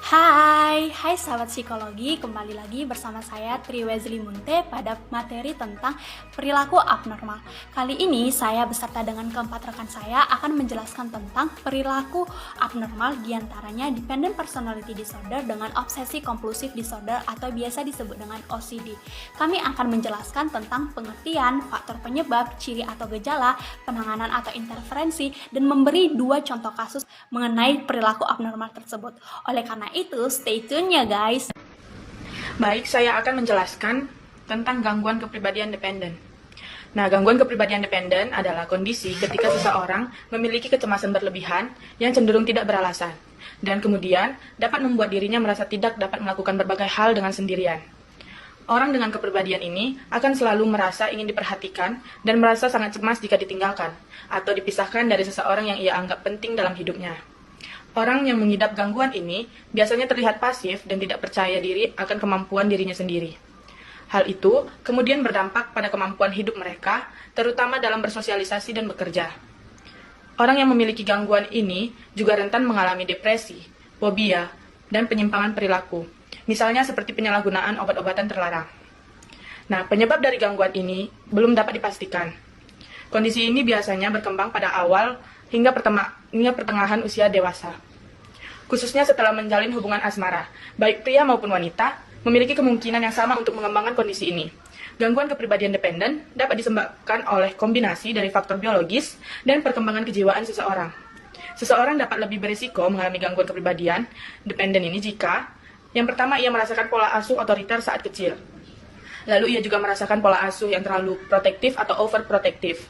Hai sahabat psikologi, kembali lagi bersama saya Tri Wesley Munte pada materi tentang perilaku abnormal. Kali ini saya beserta dengan keempat rekan saya akan menjelaskan tentang perilaku abnormal, diantaranya dependent personality disorder dengan obsesi kompulsif disorder atau biasa disebut dengan OCD. Kami akan menjelaskan tentang pengertian, faktor penyebab, ciri atau gejala, penanganan atau intervensi, dan memberi 2 contoh kasus mengenai perilaku abnormal tersebut. Oleh karena itu, stay tune ya guys. Baik, saya akan menjelaskan tentang gangguan kepribadian dependen. Nah, gangguan kepribadian dependen adalah kondisi ketika seseorang memiliki kecemasan berlebihan yang cenderung tidak beralasan, dan kemudian dapat membuat dirinya merasa tidak dapat melakukan berbagai hal dengan sendirian. Orang dengan kepribadian ini akan selalu merasa ingin diperhatikan dan merasa sangat cemas jika ditinggalkan atau dipisahkan dari seseorang yang ia anggap penting dalam hidupnya. Orang yang mengidap gangguan ini biasanya terlihat pasif dan tidak percaya diri akan kemampuan dirinya sendiri. Hal itu kemudian berdampak pada kemampuan hidup mereka, terutama dalam bersosialisasi dan bekerja. Orang yang memiliki gangguan ini juga rentan mengalami depresi, fobia, dan penyimpangan perilaku, misalnya seperti penyalahgunaan obat-obatan terlarang. Nah, penyebab dari gangguan ini belum dapat dipastikan. Kondisi ini biasanya berkembang pada awal hingga pertengahan usia dewasa. Khususnya setelah menjalin hubungan asmara, baik pria maupun wanita memiliki kemungkinan yang sama untuk mengembangkan kondisi ini. Gangguan kepribadian dependen dapat disebabkan oleh kombinasi dari faktor biologis dan perkembangan kejiwaan seseorang. Seseorang dapat lebih berisiko mengalami gangguan kepribadian dependen ini jika yang pertama, ia merasakan pola asuh otoriter saat kecil. Lalu ia juga merasakan pola asuh yang terlalu protektif atau overprotective.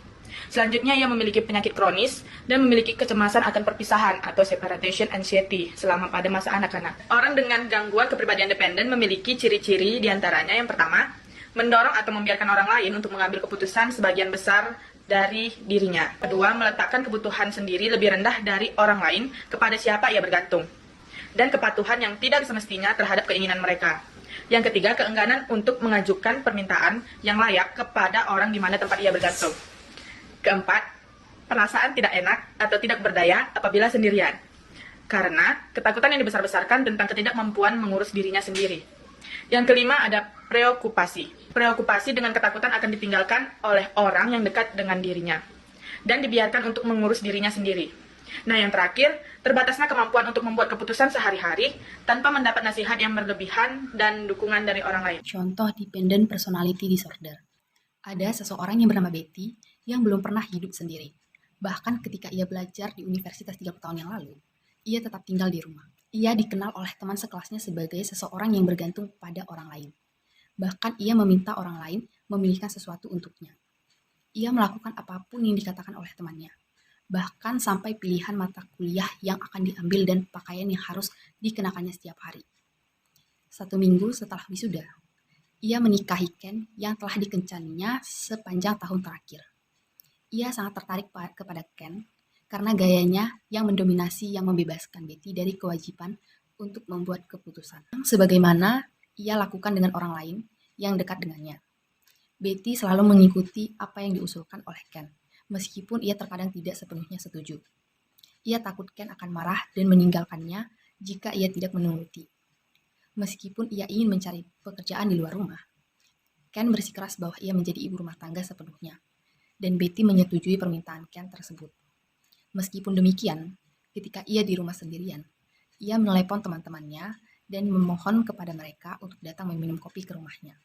Selanjutnya, ia memiliki penyakit kronis dan memiliki kecemasan akan perpisahan atau separation anxiety selama pada masa anak-anak. Orang dengan gangguan kepribadian dependen memiliki ciri-ciri diantaranya yang pertama, mendorong atau membiarkan orang lain untuk mengambil keputusan sebagian besar dari dirinya. Kedua, meletakkan kebutuhan sendiri lebih rendah dari orang lain kepada siapa ia bergantung. Dan kepatuhan yang tidak semestinya terhadap keinginan mereka. Yang ketiga, keengganan untuk mengajukan permintaan yang layak kepada orang di mana tempat ia bergantung. Keempat, perasaan tidak enak atau tidak berdaya apabila sendirian. Karena ketakutan yang dibesar-besarkan tentang ketidakmampuan mengurus dirinya sendiri. Yang kelima ada preokupasi. Preokupasi dengan ketakutan akan ditinggalkan oleh orang yang dekat dengan dirinya. Dan dibiarkan untuk mengurus dirinya sendiri. Nah, yang terakhir, terbatasnya kemampuan untuk membuat keputusan sehari-hari tanpa mendapat nasihat yang berlebihan dan dukungan dari orang lain. Contoh dependent personality disorder. Ada seseorang yang bernama Betty yang belum pernah hidup sendiri. Bahkan ketika ia belajar di universitas 3 tahun yang lalu, ia tetap tinggal di rumah. Ia dikenal oleh teman sekelasnya sebagai seseorang yang bergantung pada orang lain. Bahkan ia meminta orang lain memilihkan sesuatu untuknya. Ia melakukan apapun yang dikatakan oleh temannya. Bahkan sampai pilihan mata kuliah yang akan diambil dan pakaian yang harus dikenakannya setiap hari. 1 minggu setelah wisuda, ia menikahi Ken yang telah dikencaninya sepanjang tahun terakhir. Ia sangat tertarik kepada Ken karena gayanya yang mendominasi yang membebaskan Betty dari kewajiban untuk membuat keputusan. Sebagaimana ia lakukan dengan orang lain yang dekat dengannya. Betty selalu mengikuti apa yang diusulkan oleh Ken, meskipun ia terkadang tidak sepenuhnya setuju. Ia takut Ken akan marah dan meninggalkannya jika ia tidak menuruti. Meskipun ia ingin mencari pekerjaan di luar rumah, Ken bersikeras bahwa ia menjadi ibu rumah tangga sepenuhnya, dan Betty menyetujui permintaan Ken tersebut. Meskipun demikian, ketika ia di rumah sendirian, ia menelepon teman-temannya dan memohon kepada mereka untuk datang meminum kopi ke rumahnya.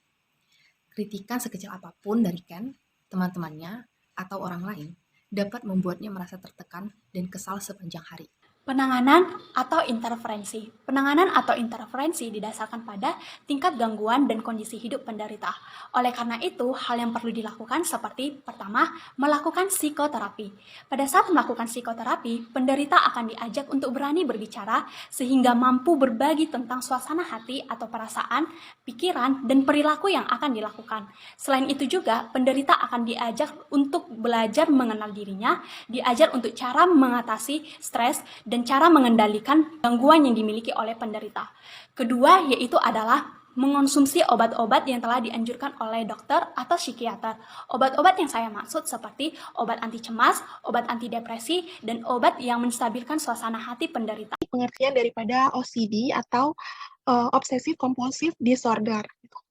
Kritikan sekecil apapun dari Ken, teman-temannya, atau orang lain dapat membuatnya merasa tertekan dan kesal sepanjang hari. Penanganan atau interferensi. Penanganan atau interferensi didasarkan pada tingkat gangguan dan kondisi hidup penderita. Oleh karena itu, hal yang perlu dilakukan seperti pertama, melakukan psikoterapi. Pada saat melakukan psikoterapi, penderita akan diajak untuk berani berbicara sehingga mampu berbagi tentang suasana hati atau perasaan, pikiran, dan perilaku yang akan dilakukan. Selain itu juga, penderita akan diajak untuk belajar mengenal dirinya, diajar untuk cara mengatasi stres, dan cara mengendalikan gangguan yang dimiliki oleh penderita. Kedua, yaitu adalah mengonsumsi obat-obat yang telah dianjurkan oleh dokter atau psikiater. Obat-obat yang saya maksud seperti obat anti cemas, obat antidepresi, dan obat yang menstabilkan suasana hati penderita. Pengertian daripada OCD atau Obsessive Compulsive Disorder.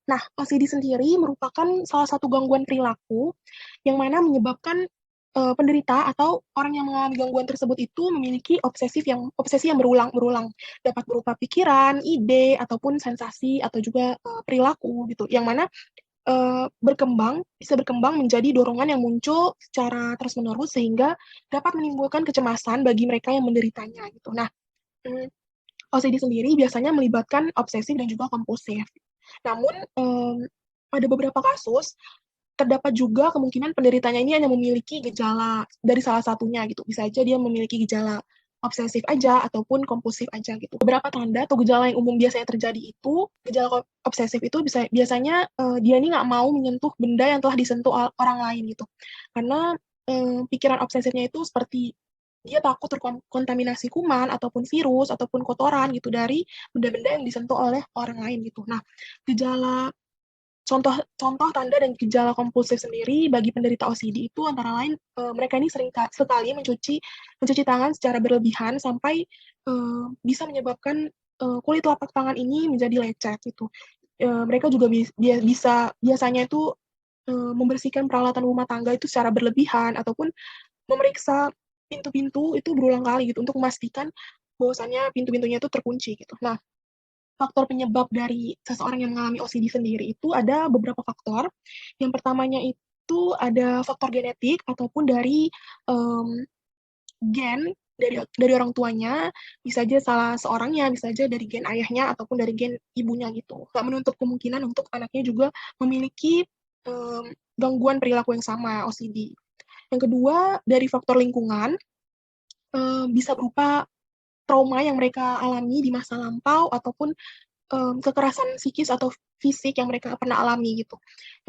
Nah, OCD sendiri merupakan salah satu gangguan perilaku yang mana menyebabkan penderita atau orang yang mengalami gangguan tersebut itu memiliki obsesi yang berulang-ulang, dapat berupa pikiran, ide, ataupun sensasi atau juga perilaku gitu, yang mana bisa berkembang menjadi dorongan yang muncul secara terus-menerus sehingga dapat menimbulkan kecemasan bagi mereka yang menderitanya gitu. Nah, OCD sendiri biasanya melibatkan obsesif dan juga kompulsif. Namun, pada beberapa kasus, terdapat juga kemungkinan penderitanya ini hanya memiliki gejala dari salah satunya gitu. Bisa aja dia memiliki gejala obsesif aja ataupun kompulsif aja gitu. Beberapa tanda atau gejala yang umum biasanya terjadi itu, gejala obsesif itu biasanya dia ini nggak mau menyentuh benda yang telah disentuh orang lain gitu. Karena pikiran obsesifnya itu seperti dia takut terkontaminasi kuman ataupun virus ataupun kotoran gitu dari benda-benda yang disentuh oleh orang lain gitu. Nah, contoh tanda dan gejala kompulsif sendiri bagi penderita OCD itu antara lain mereka ini sering sekali mencuci tangan secara berlebihan sampai bisa menyebabkan kulit telapak tangan ini menjadi lecet gitu. Mereka juga biasanya itu membersihkan peralatan rumah tangga itu secara berlebihan ataupun memeriksa pintu-pintu itu berulang kali gitu untuk memastikan bahwasannya pintu-pintunya itu terkunci gitu. Nah, faktor penyebab dari seseorang yang mengalami OCD sendiri itu ada beberapa faktor. Yang pertamanya itu ada faktor genetik ataupun dari gen dari orang tuanya, bisa aja salah seorangnya, bisa aja dari gen ayahnya ataupun dari gen ibunya gitu. Nggak menutup kemungkinan untuk anaknya juga memiliki gangguan perilaku yang sama, OCD. Yang kedua, dari faktor lingkungan, bisa berupa trauma yang mereka alami di masa lampau ataupun kekerasan psikis atau fisik yang mereka pernah alami gitu.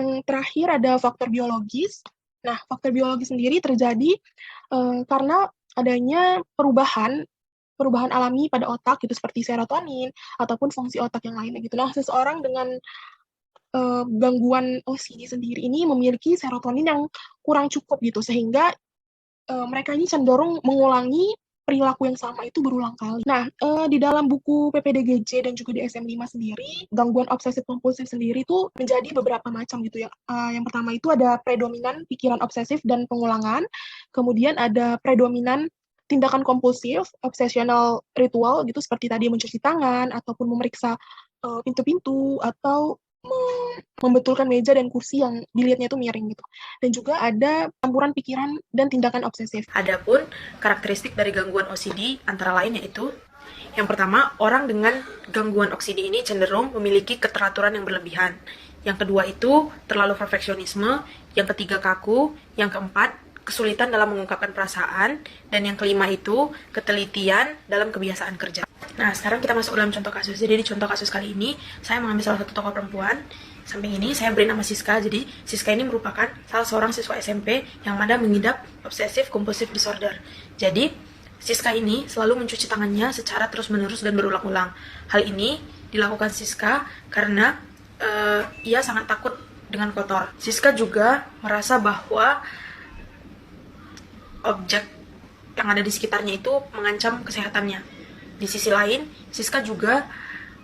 Yang terakhir ada faktor biologis. Nah, faktor biologis sendiri terjadi karena adanya perubahan alami pada otak gitu seperti serotonin ataupun fungsi otak yang lainnya gitu. Nah, seseorang dengan gangguan OCD sendiri ini memiliki serotonin yang kurang cukup gitu sehingga mereka ini cenderung mengulangi perilaku yang sama itu berulang kali. Nah, di dalam buku PPDGJ dan juga di SM5 sendiri, gangguan obsesif kompulsif sendiri itu menjadi beberapa macam gitu ya. Yang pertama itu ada predominan pikiran obsesif dan pengulangan, kemudian ada predominan tindakan kompulsif, obsessional ritual gitu seperti tadi mencuci tangan ataupun memeriksa pintu-pintu atau membetulkan meja dan kursi yang dilihatnya itu miring gitu. Dan juga ada campuran pikiran dan tindakan obsesif. Adapun karakteristik dari gangguan OCD antara lain yaitu yang pertama, orang dengan gangguan OCD ini cenderung memiliki keteraturan yang berlebihan. Yang kedua itu terlalu perfeksionisme, yang ketiga kaku, yang keempat kesulitan dalam mengungkapkan perasaan, dan yang kelima itu ketelitian dalam kebiasaan kerja. Nah, sekarang kita masuk dalam contoh kasus. Jadi di contoh kasus kali ini, saya mengambil salah satu tokoh perempuan. Samping ini, saya beri nama Siska. Jadi, Siska ini merupakan salah seorang siswa SMP yang mana mengidap obsessive compulsive disorder. Jadi, Siska ini selalu mencuci tangannya secara terus-menerus dan berulang-ulang. Hal ini dilakukan Siska karena ia sangat takut dengan kotor. Siska juga merasa bahwa objek yang ada di sekitarnya itu mengancam kesehatannya. Di sisi lain, Siska juga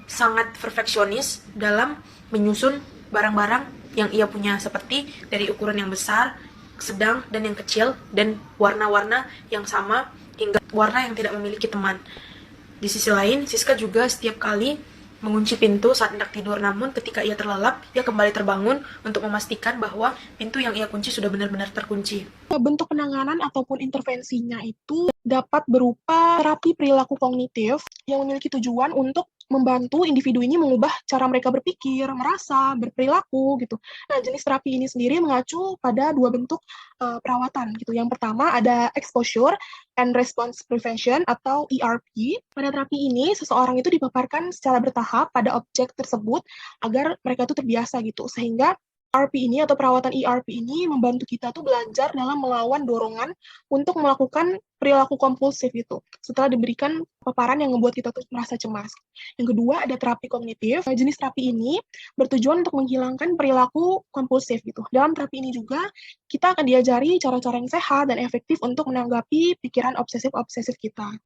sangat perfeksionis dalam menyusun barang-barang yang ia punya seperti dari ukuran yang besar, sedang, dan yang kecil, dan warna-warna yang sama hingga warna yang tidak memiliki teman. Di sisi lain, Siska juga setiap kali mengunci pintu saat hendak tidur, namun ketika ia terlelap, ia kembali terbangun untuk memastikan bahwa pintu yang ia kunci sudah benar-benar terkunci. Bentuk penanganan ataupun intervensinya itu dapat berupa terapi perilaku kognitif yang memiliki tujuan untuk membantu individu ini mengubah cara mereka berpikir, merasa, berperilaku gitu. Nah, jenis terapi ini sendiri mengacu pada dua bentuk perawatan gitu. Yang pertama ada exposure and response prevention atau ERP. Pada terapi ini seseorang itu dipaparkan secara bertahap pada objek tersebut agar mereka itu terbiasa gitu. Sehingga ERP ini atau perawatan ERP ini membantu kita tuh belajar dalam melawan dorongan untuk melakukan perilaku kompulsif itu setelah diberikan paparan yang membuat kita tuh merasa cemas. Yang kedua ada terapi kognitif. Jenis terapi ini bertujuan untuk menghilangkan perilaku kompulsif gitu. Dalam terapi ini juga kita akan diajari cara-cara yang sehat dan efektif untuk menanggapi pikiran obsesif-obsesif kita.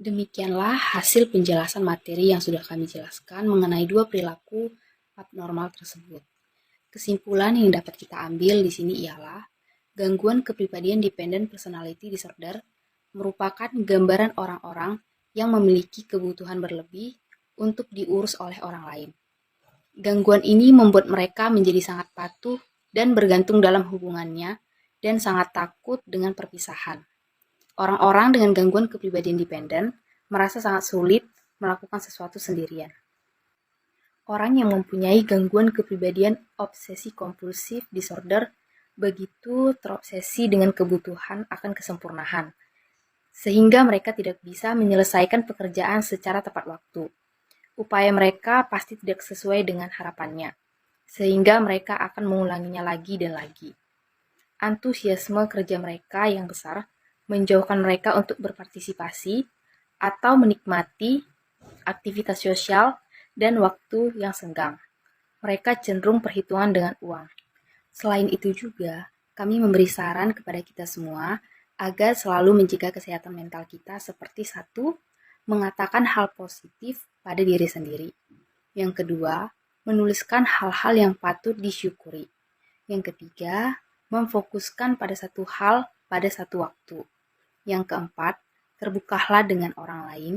Demikianlah hasil penjelasan materi yang sudah kami jelaskan mengenai dua perilaku abnormal tersebut. Kesimpulan yang dapat kita ambil di sini ialah gangguan kepribadian dependent personality disorder merupakan gambaran orang-orang yang memiliki kebutuhan berlebih untuk diurus oleh orang lain. Gangguan ini membuat mereka menjadi sangat patuh dan bergantung dalam hubungannya dan sangat takut dengan perpisahan. Orang-orang dengan gangguan kepribadian dependent merasa sangat sulit melakukan sesuatu sendirian. Orang yang mempunyai gangguan kepribadian obsesi kompulsif disorder begitu terobsesi dengan kebutuhan akan kesempurnaan, sehingga mereka tidak bisa menyelesaikan pekerjaan secara tepat waktu. Upaya mereka pasti tidak sesuai dengan harapannya, sehingga mereka akan mengulanginya lagi dan lagi. Antusiasme kerja mereka yang besar menjauhkan mereka untuk berpartisipasi atau menikmati aktivitas sosial dan waktu yang senggang. Mereka cenderung perhitungan dengan uang. Selain itu juga, kami memberi saran kepada kita semua agar selalu menjaga kesehatan mental kita seperti satu, mengatakan hal positif pada diri sendiri. Yang kedua, menuliskan hal-hal yang patut disyukuri. Yang ketiga, memfokuskan pada satu hal pada satu waktu. Yang keempat, terbukalah dengan orang lain.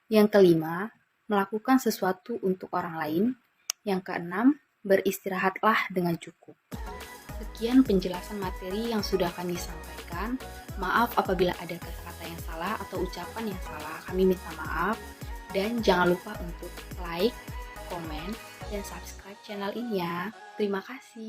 Yang kelima, melakukan sesuatu untuk orang lain. Yang keenam, beristirahatlah dengan cukup. Sekian penjelasan materi yang sudah kami sampaikan. Maaf apabila ada kata-kata yang salah atau ucapan yang salah. Kami minta maaf. Dan jangan lupa untuk like, komen, dan subscribe channel ini ya. Terima kasih.